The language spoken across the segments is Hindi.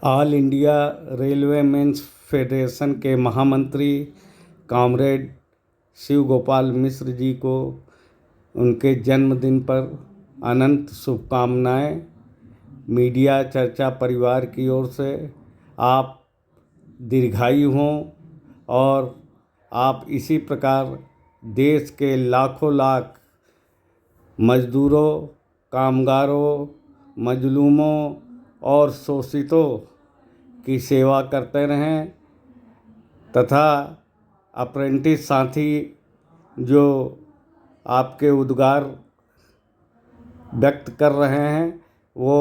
All India railway men's federation के महामंत्री कॉमरेड शिव गोपाल मिश्र जी को उनके जन्मदिन पर अनंत शुभकामनाएं। मीडिया चर्चा परिवार की ओर से आप दीर्घायु हों और आप इसी प्रकार देश के लाखों लाख मजदूरों, कामगारों, मजलूमों और शोषितों की सेवा करते रहें तथा अप्रेंटिस साथी जो आपके उद्गार व्यक्त कर रहे हैं वो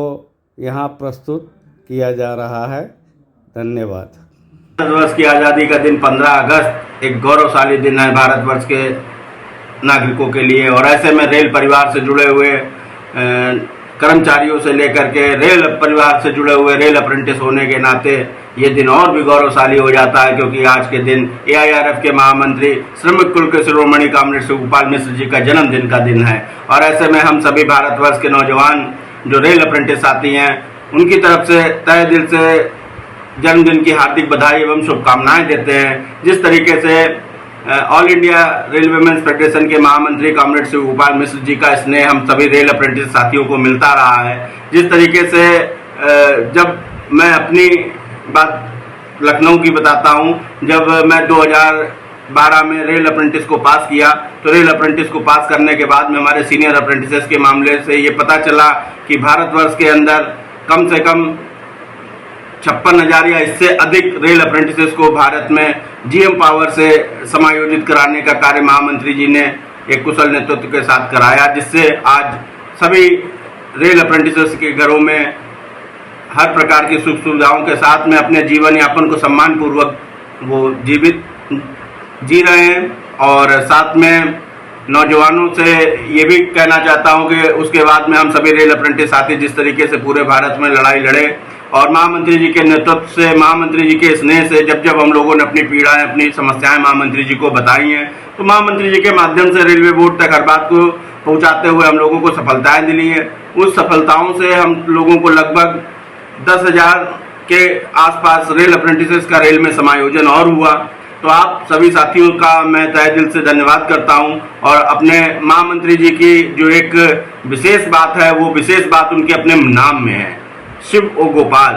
यहाँ प्रस्तुत किया जा रहा है। धन्यवाद। भारतवर्ष की आज़ादी का दिन 15 अगस्त एक गौरवशाली दिन है भारतवर्ष के नागरिकों के लिए, और ऐसे में रेल परिवार से जुड़े हुए कर्मचारियों से लेकर के रेल परिवार से जुड़े हुए रेल अप्रेंटिस होने के नाते ये दिन और भी गौरवशाली हो जाता है, क्योंकि आज के दिन AIRF के महामंत्री श्रमिक कुल के शिरोमणि कॉमरेड शिव गोपाल मिश्र जी का जन्मदिन का दिन है। और ऐसे में हम सभी भारतवर्ष के नौजवान जो रेल अप्रेंटिस साथी हैं उनकी तरफ से तहे दिल से जन्मदिन की हार्दिक बधाई एवं शुभकामनाएं देते हैं। जिस तरीके से all India railway men's federation के महामंत्री कॉमरेड शिव गोपाल मिश्र जी का स्नेह हम सभी रेल अप्रेंटिस साथियों को मिलता रहा है। जिस तरीके से जब मैं अपनी बात लखनऊ की बताता हूं, जब मैं 2012 में रेल अप्रेंटिस को पास किया तो रेल अप्रेंटिस को पास करने के बाद में हमारे सीनियर अप्रेंटिसेस के मामले से ये पता चला कि भारतवर्ष के अंदर कम से कम 56,000 या इससे अधिक रेल अप्रेंटिसेस को भारत में GM पावर से समायोजित कराने का कार्य महामंत्री जी ने एक कुशल नेतृत्व के साथ कराया, जिससे आज सभी रेल अप्रेंटिसेस के घरों में हर प्रकार की सुख सुविधाओं के साथ में अपने जीवन यापन को सम्मान पूर्वक वो जीवित जी रहे हैं। और साथ में नौजवानों से ये भी कहना चाहता हूं कि उसके बाद में हम सभी रेल अप्रेंटिस साथी जिस तरीके से पूरे भारत में लड़ाई लड़े और महामंत्री जी के नेतृत्व से, महामंत्री जी के स्नेह से जब जब हम लोगों ने अपनी पीड़ाएं, अपनी समस्याएं महामंत्री जी को बताई हैं, तो महामंत्री जी के माध्यम से रेलवे बोर्ड तक हर बात को पहुंचाते हुए हम लोगों को सफलताएं दिली है। उस सफलताओं से हम लोगों को लगभग 10,000 के आसपास रेल अप्रेंटिसेस का रेल में समायोजन और हुआ। तो आप सभी साथियों का मैं तहे दिल से धन्यवाद करता हूं और अपने महामंत्री जी की जो एक विशेष बात है वो विशेष बात उनके अपने नाम में है, शिव ओ गोपाल।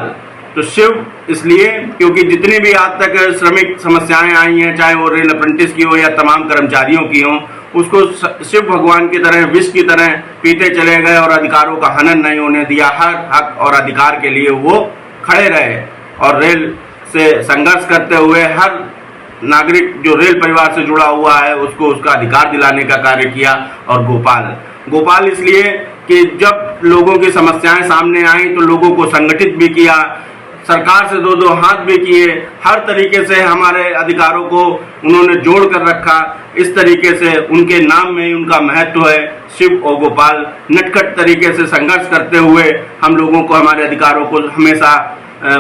तो शिव इसलिए क्योंकि जितनी भी आज तक श्रमिक समस्याएं आई हैं, चाहे वो रेल अप्रेंटिस की हो या तमाम कर्मचारियों की हो, उसको शिव भगवान की तरह, विष की तरह पीते चले गए और अधिकारों का हनन नहीं होने दिया। हर हक और अधिकार के लिए वो खड़े रहे और रेल से संघर्ष करते हुए हर नागरिक जो रेल परिवार से जुड़ा हुआ है उसको उसका अधिकार दिलाने का कार्य किया। और गोपाल इसलिए कि जब लोगों की समस्याएं सामने आई तो लोगों को संगठित भी किया, सरकार से दो हाथ भी किए, हर तरीके से हमारे अधिकारों को उन्होंने जोड़ कर रखा। इस तरीके से उनके नाम में ही उनका महत्व है। शिव और गोपाल नटखट तरीके से संघर्ष करते हुए हम लोगों को हमारे अधिकारों को हमेशा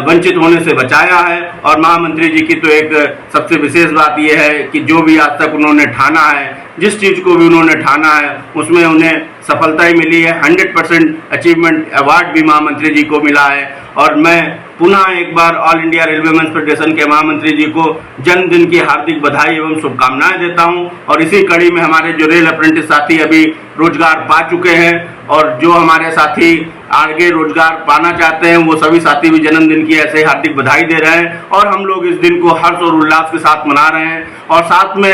वंचित होने से बचाया है। और महामंत्री जी की तो एक सबसे विशेष बात यह है कि जो भी आज तक उन्होंने ठाना है, जिस चीज को भी उन्होंने ठाना है उसमें उन्हें सफलता ही मिली है। 100% अचीवमेंट अवार्ड भी महामंत्री जी को मिला है। और मैं पुनः एक बार all India railway men's federation के महामंत्री जी को जन्मदिन की हार्दिक बधाई एवं शुभकामनाएं देता हूं। और इसी कड़ी में हमारे जो रेल अप्रेंटिस साथी अभी रोजगार पा चुके हैं और जो हमारे साथी आगे रोजगार पाना चाहते हैं वो सभी साथी भी जन्मदिन की ऐसे हार्दिक बधाई दे रहे हैं। और हम लोग इस दिन को हर्ष और उल्लास के साथ मना रहे हैं। और साथ में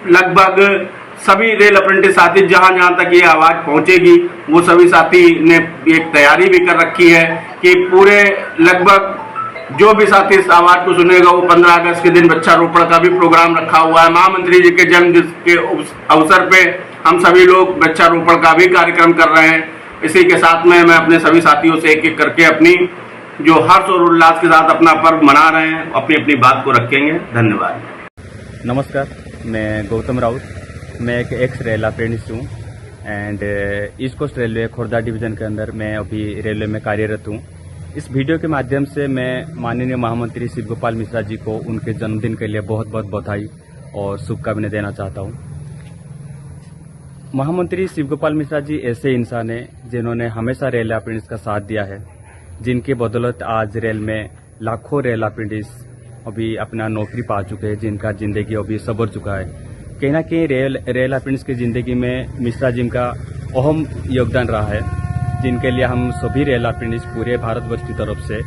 लगभग सभी रेल अप्रेंटिस साथी जहां जहां तक ये आवाज पहुंचेगी वो सभी साथी ने एक तैयारी भी कर रखी है कि पूरे लगभग जो भी साथी इस आवाज को सुनेगा वो 15 अगस्त के दिन वृक्षारोपण का भी प्रोग्राम रखा हुआ है। महामंत्री जी के जन्मदिन के अवसर पे हम सभी लोग वृक्षारोपण का भी कार्यक्रम कर रहे हैं। इसी के साथ में मैं अपने सभी साथियों से एक एक करके अपनी जो हर्ष और उल्लास के साथ अपना पर्व मना रहे हैं अपनी अपनी बात को रखेंगे। धन्यवाद। नमस्कार, मैं गौतम राउत, मैं एक एक्स रेल अप्रेंटिस हूँ and east coast railway Khordha division के अंदर मैं अभी रेलवे में कार्यरत हूँ। इस वीडियो के माध्यम से मैं माननीय महामंत्री शिव गोपाल मिश्रा जी को उनके जन्मदिन के लिए बहुत बहुत बधाई और शुभकामनाएं देना चाहता हूँ। महामंत्री शिव गोपाल मिश्रा जी ऐसे इंसान हैं जिन्होंने हमेशा रेल अप्रेंटिस का साथ दिया है जिनके बदौलत आज रेल में लाखों रेल अप्रेंटिस अभी अपना नौकरी पा चुके हैं, जिनका जिंदगी अभी संवर चुका है। कहीं ना कहीं रेल अप्रेंटिस की ज़िंदगी में मिश्रा जी का अहम योगदान रहा है, जिनके लिए हम सभी रेल अप्रेंटिस पूरे भारतवर्ष की तरफ से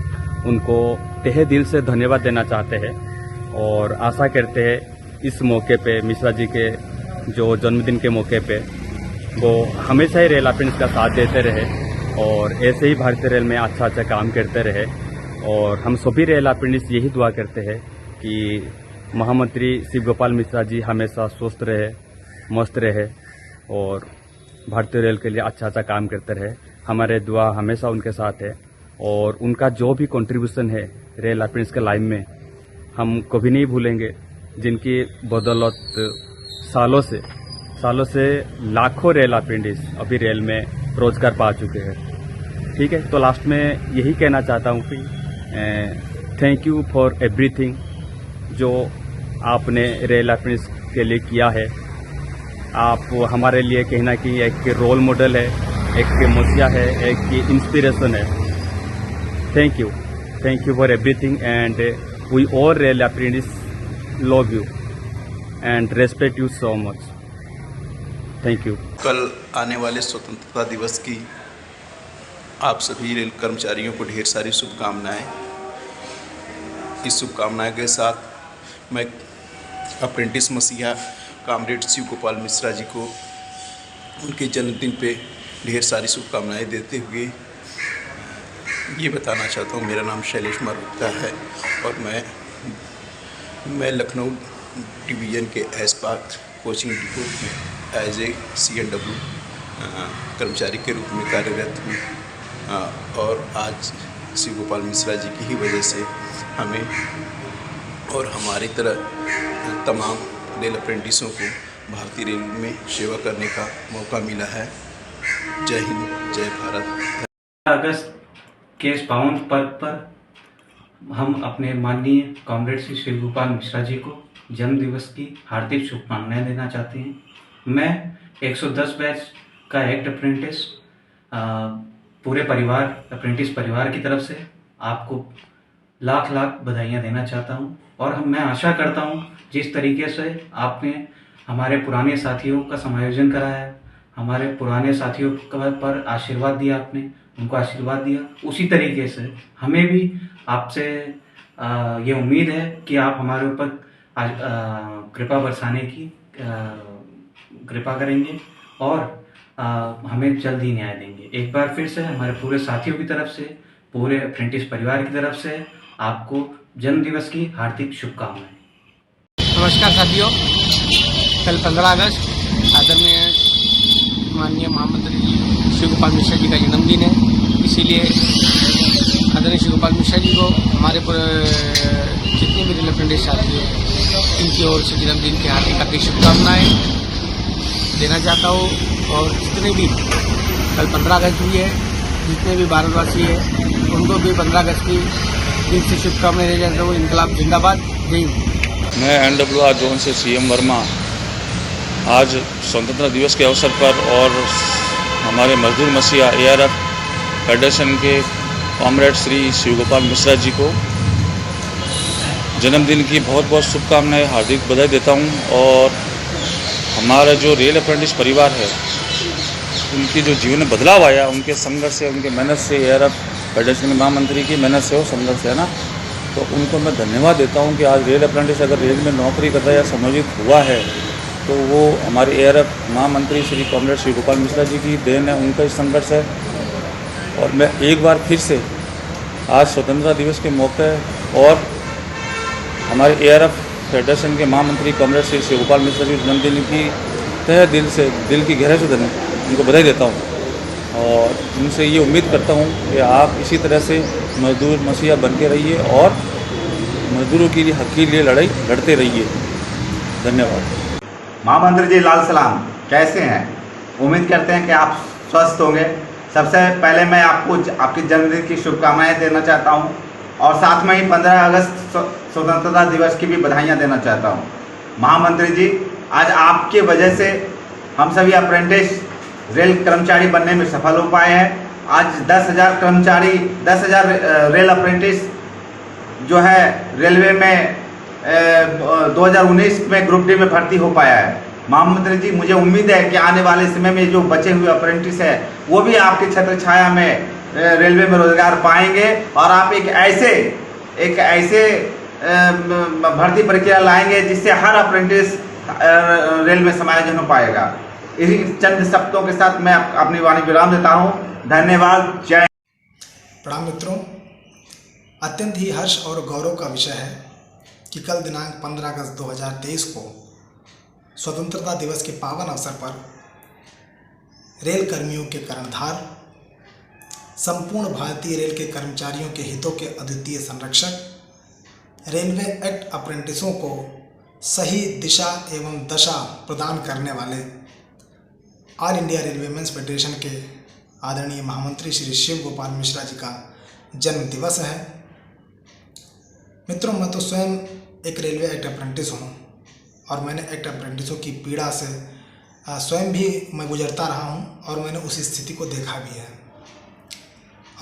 उनको तहे दिल से धन्यवाद देना चाहते हैं और आशा करते हैं इस मौके पे मिश्रा जी के जो जन्मदिन के मौके पे वो हमेशा ही रेल अप्रेंटिस का साथ देते रहे और ऐसे ही भारतीय रेल में अच्छा अच्छा काम करते रहे। और हम सभी रेल अप्रेंटिस यही दुआ करते हैं कि महामंत्री शिव गोपाल मिश्रा जी हमेशा स्वस्थ रहे, मस्त रहे और भारतीय रेल के लिए अच्छा अच्छा काम करते रहे। हमारे दुआ हमेशा उनके साथ है और उनका जो भी कंट्रीब्यूशन है रेल अप्रेंटिस के लाइन में हम कभी नहीं भूलेंगे, जिनकी बदौलत सालों से लाखों रेल अप्रेंटिस अभी रेल में रोजगार पा चुके हैं। ठीक है, तो लास्ट में यही कहना चाहता हूँ कि थैंक यू फॉर एवरीथिंग जो आपने रेल अप्रेंटिस के लिए किया है। आप हमारे लिए कहीं ना कहीं एक रोल मॉडल है, एक मोसिया है, एक इंस्पिरेशन है। Thank you for everything and we all rail apprentice love you and respect you so much. Thank you. कल आने वाले स्वतंत्रता दिवस की आप सभी रेल कर्मचारियों को ढेर सारी शुभकामनाएं। इस शुभकामनाएं के साथ मैं अप्रेंटिस मसीहा कामरेड शिव गोपाल मिश्रा जी को उनके जन्मदिन पे ढेर सारी शुभकामनाएं देते हुए ये बताना चाहता हूँ, मेरा नाम शैलेश मारुक्ता है और मैं लखनऊ डिवीज़न के एस्पार्क कोचिंग डिपो में एज ए CNW कर्मचारी के रूप में कार्यरत हूँ। और आज शिव गोपाल मिश्रा जी की ही वजह से हमें और हमारी तरह तमाम रेल अप्रेंटिसों को भारतीय रेल में सेवा करने का मौका मिला है। जय हिंद, जय भारत। अगस्त के इस पावन पर्व पर हम अपने माननीय कॉमरेड श्री शिव गोपाल मिश्रा जी को जन्म दिवस की हार्दिक शुभकामनाएं देना चाहते हैं। मैं 110 बैच का एक्ट अप्रेंटिस पूरे परिवार अप्रेंटिस परिवार की तरफ से आपको लाख बधाइयाँ देना चाहता हूँ और मैं आशा करता हूँ जिस तरीके से आपने हमारे पुराने साथियों का समायोजन कराया, हमारे पुराने साथियों पर आशीर्वाद दिया, आपने उनको आशीर्वाद दिया, उसी तरीके से हमें भी आपसे ये उम्मीद है कि आप हमारे ऊपर कृपा बरसाने की कृपा करेंगे और हमें जल्द ही न्याय देंगे। एक बार फिर से हमारे पूरे साथियों की तरफ से, पूरे अप्रेंटिस परिवार की तरफ से आपको जन्म दिवस की हार्दिक शुभकामनाएं। नमस्कार साथियों, कल 15 अगस्त आदरणीय माननीय महामंत्री जी शिव गोपाल मिश्रा जी का जन्मदिन है। इसीलिए आदरणीय शिव गोपाल मिश्रा जी को हमारे जितने भी रेल अप्रेंटिस साथी हैं इनकी ओर से जन्मदिन की हार्दिक शुभकामनाएं देना चाहता हूँ। और जितने भी कल 15 अगस्त हुई है, जितने भी भारतवासी हैं उनको भी 15 अगस्त की दिन से शुभकामनाएं देना चाहता हूँ। इनकलाब जिंदाबाद, जय हिंद। मैं NWR जोन से CM वर्मा आज स्वतंत्रता दिवस के अवसर पर और हमारे मजदूर मसीहा ARF फेडरेशन के कॉमरेड श्री शिव गोपाल मिश्रा जी को जन्मदिन की बहुत बहुत शुभकामनाएं, हार्दिक बधाई देता हूं। और हमारा जो रेल अप्रेंटिस परिवार है उनकी जो जीवन में बदलाव आया, उनके संघर्ष से, उनके मेहनत से, ARF फेडरेशन के महामंत्री की मेहनत से, वो संघर्ष है ना, तो उनको मैं धन्यवाद देता हूं कि आज रेल अप्रेंटिस अगर रेल में नौकरी कर रहा है या समायोजित हुआ है तो वो हमारे ARF महामंत्री श्री कॉमरेड श्री गोपाल मिश्रा जी की देन है, उनका ही संघर्ष है। और मैं एक बार फिर से आज स्वतंत्रता दिवस के मौके और हमारे ARF फेडरेशन के महामंत्री कॉमरेड श्री शिव गोपाल मिश्रा जी जन्मदिन की तहे दिल से, दिल की गहराई से उनको बधाई देता हूँ और उनसे ये उम्मीद करता हूँ कि आप इसी तरह से मजदूर मसीहा बन के रहिए और मजदूरों के लिए हक के लिए लड़ाई लड़ते रहिए। धन्यवाद। महामंत्री जी लाल सलाम, कैसे हैं? उम्मीद करते हैं कि आप स्वस्थ होंगे। सबसे पहले मैं आपको आपके जन्मदिन की शुभकामनाएं देना चाहता हूं और साथ में ही 15 अगस्त स्वतंत्रता दिवस की भी बधाइयां देना चाहता हूं। महामंत्री जी, आज आपकी वजह से हम सभी अप्रेंटिस रेल कर्मचारी बनने में सफल हो पाए हैं आज 10,000 कर्मचारी, 10,000 रेल अप्रेंटिस जो है रेलवे में 2019 में ग्रुप डी में भर्ती हो पाया है। महामंत्री जी, मुझे उम्मीद है कि आने वाले समय में जो बचे हुए अप्रेंटिस है वो भी आपकी छत्र छाया में रेलवे में रोजगार पाएंगे और आप एक ऐसे भर्ती प्रक्रिया लाएंगे जिससे हर अप्रेंटिस रेल में समायोजन हो पाएगा। इसी चंद शब्दों के साथ मैं अपनी वाणी विराम देता हूँ। धन्यवाद। जय। प्रणाम मित्रों, अत्यंत ही हर्ष और गौरव का विषय है कि कल दिनांक 15 अगस्त 2023 को स्वतंत्रता दिवस के पावन अवसर पर रेल कर्मियों के कर्णधार, संपूर्ण भारतीय रेल के कर्मचारियों के हितों के अद्वितीय संरक्षक, रेलवे एक्ट अप्रेंटिसों को सही दिशा एवं दशा प्रदान करने वाले ऑल इंडिया रेलवेमेंस फेडरेशन के आदरणीय महामंत्री श्री शिव गोपाल मिश्रा जी का जन्म दिवस है। मित्रों, मैं तो स्वयं एक रेलवे एक्ट अप्रेंटिस हूँ और मैंने एक्ट अप्रेंटिसों की पीड़ा से स्वयं भी मैं गुजरता रहा हूँ और मैंने उसी स्थिति को देखा भी है।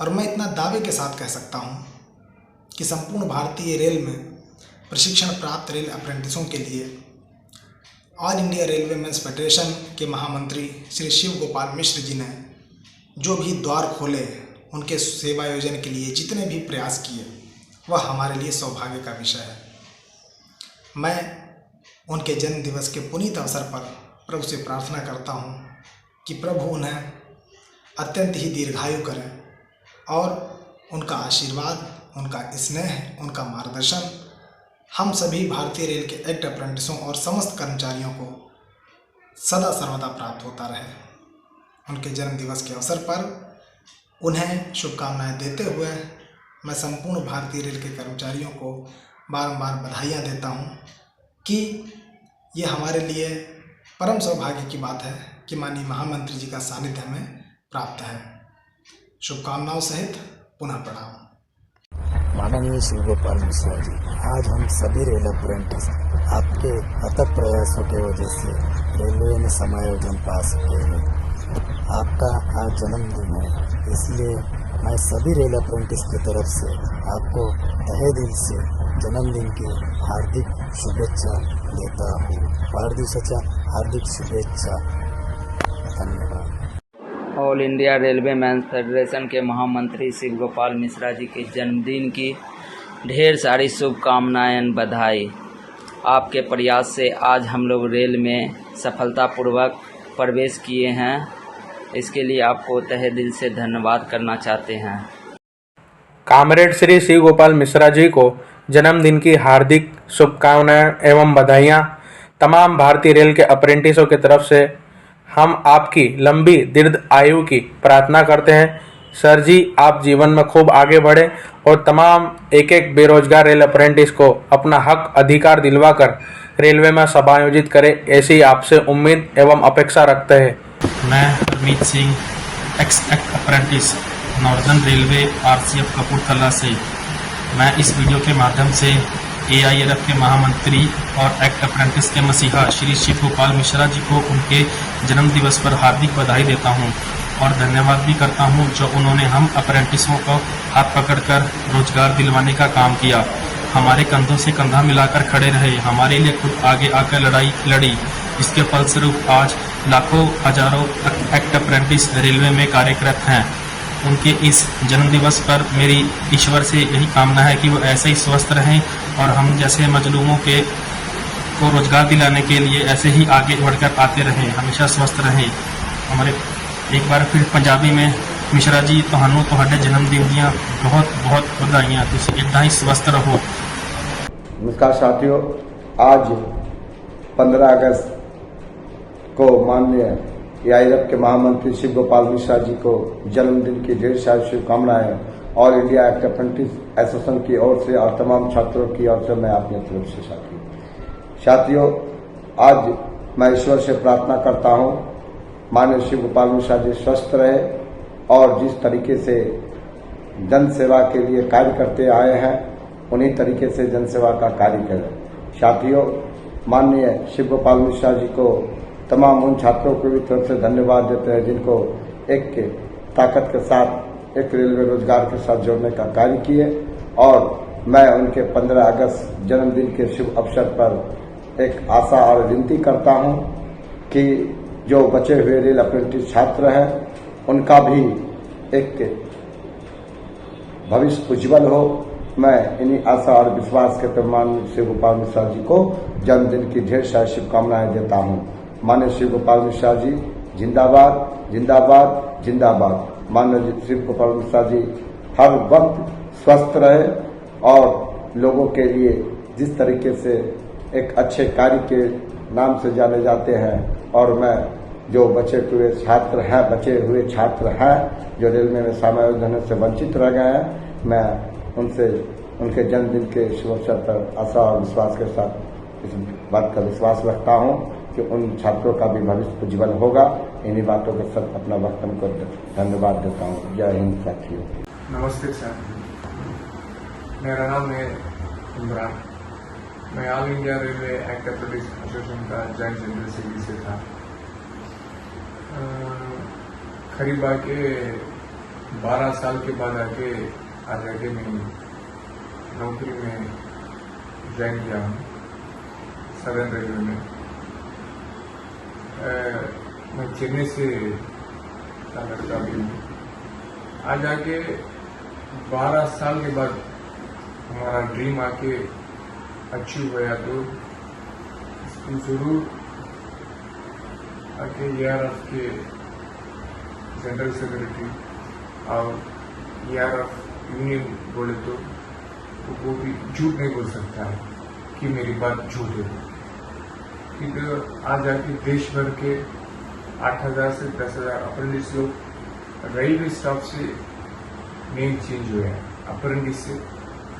और मैं इतना दावे के साथ कह सकता हूँ कि संपूर्ण भारतीय रेल में प्रशिक्षण प्राप्त रेल अप्रेंटिसों के लिए ऑल इंडिया रेलवेमेंस फेडरेशन के महामंत्री श्री शिव गोपाल मिश्र जी ने जो भी द्वार खोले, उनके सेवा आयोजन के लिए जितने भी प्रयास किए, वह हमारे लिए सौभाग्य का विषय है। मैं उनके जन्म दिवस के पुनीत अवसर पर प्रभु से प्रार्थना करता हूँ कि प्रभु उन्हें अत्यंत ही दीर्घायु करें और उनका आशीर्वाद, उनका स्नेह, उनका मार्गदर्शन हम सभी भारतीय रेल के एक्ट अप्रेंटिसों और समस्त कर्मचारियों को सदा सर्वदा प्राप्त होता रहे। उनके जन्म दिवस के अवसर पर उन्हें शुभकामनाएं देते हुए मैं संपूर्ण भारतीय रेल के कर्मचारियों को बारंबार बधाइयाँ देता हूँ कि ये हमारे लिए परम सौभाग्य की बात है कि माननीय महामंत्री जी का सानिध्य हमें प्राप्त है। शुभकामनाओं सहित पुनः प्रणाम। माननीय शिव गोपाल मिश्रा जी, आज हम सभी रेल अप्रेंटिस आपके अथक प्रयासों की वजह से रेलवे में समायोजन पा सके हैं। आपका आज जन्मदिन है, इसलिए मैं सभी रेल अप्रेंटिस की तरफ से आपको तहे दिल से जन्मदिन की हार्दिक शुभेच्छा देता हूँ। हार्दिक शुभेच्छा। धन्यवाद। ऑल इंडिया रेलवेमेंस फेडरेशन के महामंत्री शिव गोपाल मिश्रा जी के जन्मदिन की ढेर सारी शुभकामनाएं, बधाई। आपके प्रयास से आज हम लोग रेल में सफलतापूर्वक प्रवेश किए हैं, इसके लिए आपको तहे दिल से धन्यवाद करना चाहते हैं। कामरेड श्री शिव गोपाल मिश्रा जी को जन्मदिन की हार्दिक शुभकामनाएं एवं बधाइयाँ। तमाम भारतीय रेल के अप्रेंटिसों की तरफ से हम आपकी लंबी दीर्घ आयु की प्रार्थना करते हैं। सर जी, आप जीवन में खूब आगे बढ़े और तमाम एक एक बेरोजगार रेल अप्रेंटिस को अपना हक अधिकार दिलवाकर रेलवे में समायोजित करें, ऐसी आपसे उम्मीद एवं अपेक्षा रखते हैं। मैं Harmeet Singh, x act apprentice, northern railway RCF Kapurthala से मैं इस वीडियो के माध्यम से AIRF के महामंत्री और एक्ट अप्रेंटिस के मसीहा श्री शिव गोपाल मिश्रा जी को उनके जन्म दिवस पर हार्दिक बधाई देता हूं और धन्यवाद भी करता हूं जो उन्होंने हम अप्रेंटिसों को हाथ पकड़कर रोजगार दिलवाने का काम किया। हमारे कंधों से कंधा मिलाकर खड़े रहे, हमारे लिए खुद आगे आकर लड़ाई लड़ी। इसके फलस्वरूप आज लाखों हजारों एक्ट अप्रेंटिस रेलवे में कार्यरत हैं। उनके इस जन्मदिवस पर मेरी ईश्वर से यही कामना है कि वो ऐसे ही स्वस्थ रहें और हम जैसे मजलूमों को रोजगार दिलाने के लिए ऐसे ही आगे बढ़कर आते रहें, हमेशा स्वस्थ रहें। हमारे एक बार फिर पंजाबी में मिश्रा जी ਤੁਹਾਨੂੰ ਤੁਹਾਡੇ जन्म दिन ਦੀਆਂ बहुत बहुत ਵਧਾਈਆਂ। ਤੁਸੀਂ इतना ही स्वस्थ रहो। नमस्कार साथियों, आज 15 अगस्त को माननीय AIRF के महामंत्री शिव गोपाल मिश्रा जी को जन्मदिन की ढेर सारी शुभकामनाएं all India act apprentice association की ओर से और तमाम छात्रों की ओर से मैं अपनी तरफ से साथियों आज मैं ईश्वर से प्रार्थना करता हूं माननीय शिव गोपाल मिश्रा जी स्वस्थ रहे और जिस तरीके से जन सेवा के लिए कार्य करते आए हैं उन्हीं तरीके से जन सेवा का कार्य करें। साथियों, माननीय शिव गोपाल मिश्रा जी को तमाम उन छात्रों को भी तरफ से धन्यवाद देते हैं जिनको एक ताकत के साथ एक रेलवे रोजगार के साथ जोड़ने का कार्य किए और मैं उनके 15 अगस्त जन्मदिन के शुभ अवसर पर एक आशा और विनती करता हूं कि जो बचे हुए रेल अप्रेंटिस छात्र हैं उनका भी एक भविष्य उज्जवल हो। मैं इन्हीं आशा और विश्वास के प्रमाण शिव गोपाल मिश्रा जी को जन्मदिन की ढेर सारी शुभकामनाएं देता हूं। माननीय शिव गोपाल मिश्रा जी जिंदाबाद जिंदाबाद जिंदाबाद। माननीय शिव गोपाल मिश्रा जी हर वक्त स्वस्थ रहे और लोगों के लिए जिस तरीके से एक अच्छे कार्य के नाम से जाने जाते हैं और मैं जो बचे हुए छात्र हैं जो रेलवे में समायोजन होने से वंचित रह गए हैं, मैं उनसे उनके जन्मदिन के शुभ अवसर पर आशा और विश्वास के साथ इस बात का विश्वास रखता हूं कि उन छात्रों का भी भविष्य उज्जवल होगा। इन्हीं बातों के साथ अपना वक्तव्य को धन्यवाद देता हूं। जय हिंद साथियों। नमस्ते सर, मेरा नाम है इमरान। मैं all India railway act apprentice association का जॉइंट जनरल सेक्रेटरी से था। करीब आके 12 साल के बाद आज आके मैं नौकरी में ज्वाइन किया हूँ सदर्न रेलवे में। मैं चेन्नई से लड़का भी हूँ। आज आके 12 साल के बाद हमारा ड्रीम आके अचीव हुआ तो जरूर आके ERF के जनरल सेक्रेटरी और ERF यूनियन बोले तो वो भी झूठ नहीं बोल सकता है कि मेरी बात झूठ है, क्योंकि आज आके देश भर के 8,000 से 10,000 अप्रेंटिस लोग रेलवे स्टाफ से नेम चेंज हुए हैं। अप्रेंटिस से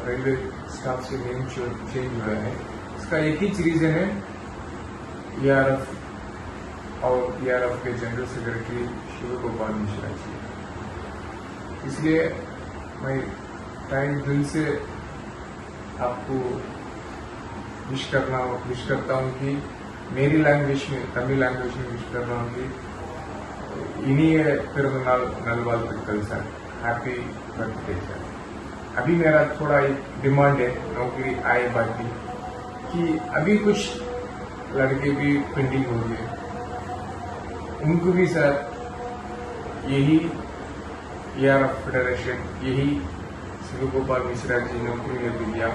रेलवे स्टाफ से नेम चेंज हुआ है। इसका एक ही रीजन है ERF और ERF के जनरल सेक्रेटरी शिव गोपाल मिश्रा जी। इसलिए मैं दिल से आपको विश करता हूँ कि मेरी लैंग्वेज में, तमिल लैंग्वेज में विश कर रहा हूँ कि इन्हीं पिरंदनाल नलवाल्तुक्कल सर, हैप्पी बर्थडे सर। अभी मेरा थोड़ा एक डिमांड है नौकरी आए बाकी कि अभी कुछ लड़के भी पेंडिंग हो गए, उनको भी सर यही ERF फेडरेशन, यही शिव गोपाल मिश्रा जी नौकरी लेके दिया।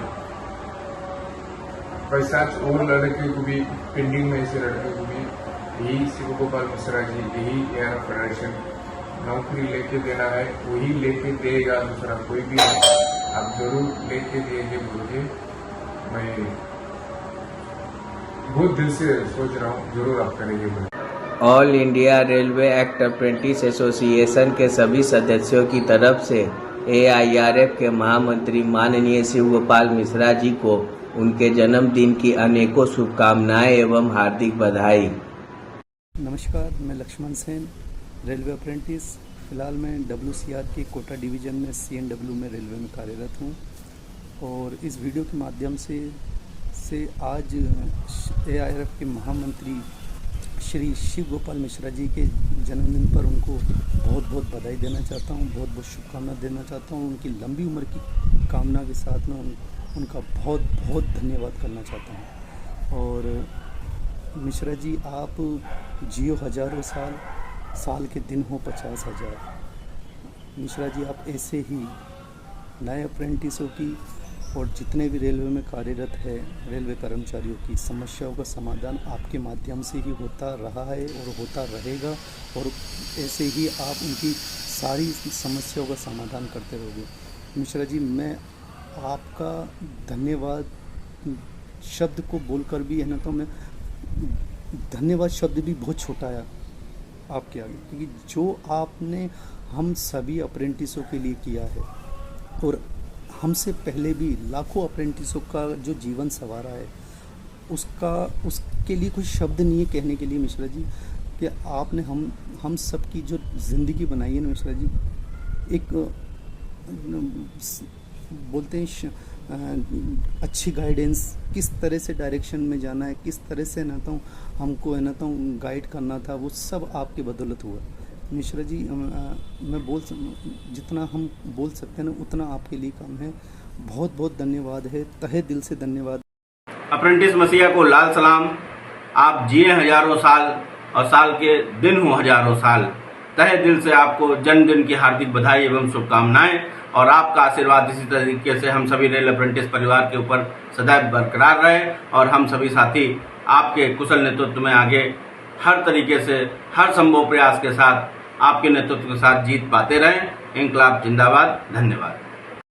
वैसा और लड़के को भी पेंडिंग में ऐसे लड़के को भी यही शिव गोपाल मिश्रा जी, यही ERF फेडरेशन नौकरी लेके देना है, वही लेके देगा, दूसरा कोई भी आप जरूर लेके देंगे बोल के मैं बहुत दिल से सोच रहा हूँ, जरूर आप करेंगे बोले। All India railway act apprentice association के सभी सदस्यों की तरफ से AIRF के महामंत्री माननीय शिव गोपाल मिश्रा जी को उनके जन्मदिन की अनेकों शुभकामनाएं एवं हार्दिक बधाई। नमस्कार, मैं लक्ष्मण सेन, रेलवे अप्रेंटिस। फ़िलहाल मैं WCR के कोटा डिवीज़न में CNW में रेलवे में कार्यरत हूँ और इस वीडियो के माध्यम से आज AIRF के महामंत्री श्री शिव गोपाल मिश्रा जी के जन्मदिन पर उनको बहुत बहुत बधाई देना चाहता हूँ, बहुत बहुत शुभकामना देना चाहता हूँ। उनकी लंबी उम्र की कामना के साथ में उनका बहुत बहुत धन्यवाद करना चाहता हूँ। और मिश्रा जी, आप जियो हजारों साल, साल के दिन हो 50,000। मिश्रा जी, आप ऐसे ही नए अप्रेंटिसों की और जितने भी रेलवे में कार्यरत है रेलवे कर्मचारियों की समस्याओं का समाधान आपके माध्यम से ही होता रहा है और होता रहेगा, और ऐसे ही आप उनकी सारी समस्याओं का समाधान करते रहोगे। मिश्रा जी, मैं आपका धन्यवाद शब्द को बोलकर भी है ना, तो मैं धन्यवाद शब्द भी बहुत छोटा है आपके आगे, क्योंकि जो आपने हम सभी अप्रेंटिसों के लिए किया है और हमसे पहले भी लाखों अप्रेंटिसों का जो जीवन संवारा है, उसके लिए कुछ शब्द नहीं है कहने के लिए मिश्रा जी, कि आपने हम सब की जो ज़िंदगी बनाई है ना मिश्रा जी, एक बोलते हैं अच्छी गाइडेंस, किस तरह से डायरेक्शन में जाना है, किस तरह से ना तो हमको है ना तो गाइड करना था, वो सब आपके बदौलत हुआ। मिश्रा जी, जितना हम बोल सकते हैं ना उतना आपके लिए कम है। बहुत बहुत धन्यवाद है, तहे दिल से धन्यवाद। अप्रेंटिस मसीहा को लाल सलाम। आप जिए हजारों साल और साल के दिन हो हजारों साल। तहे दिल से आपको जन्मदिन की हार्दिक बधाई एवं शुभकामनाएं, और आपका आशीर्वाद इसी तरीके से हम सभी रेल अप्रेंटिस परिवार के ऊपर सदैव बरकरार रहे, और हम सभी साथी आपके कुशल नेतृत्व में आगे हर तरीके से हर संभव प्रयास के साथ आपके नेतृत्व के साथ जीत पाते रहें। इंकलाब जिंदाबाद। धन्यवाद।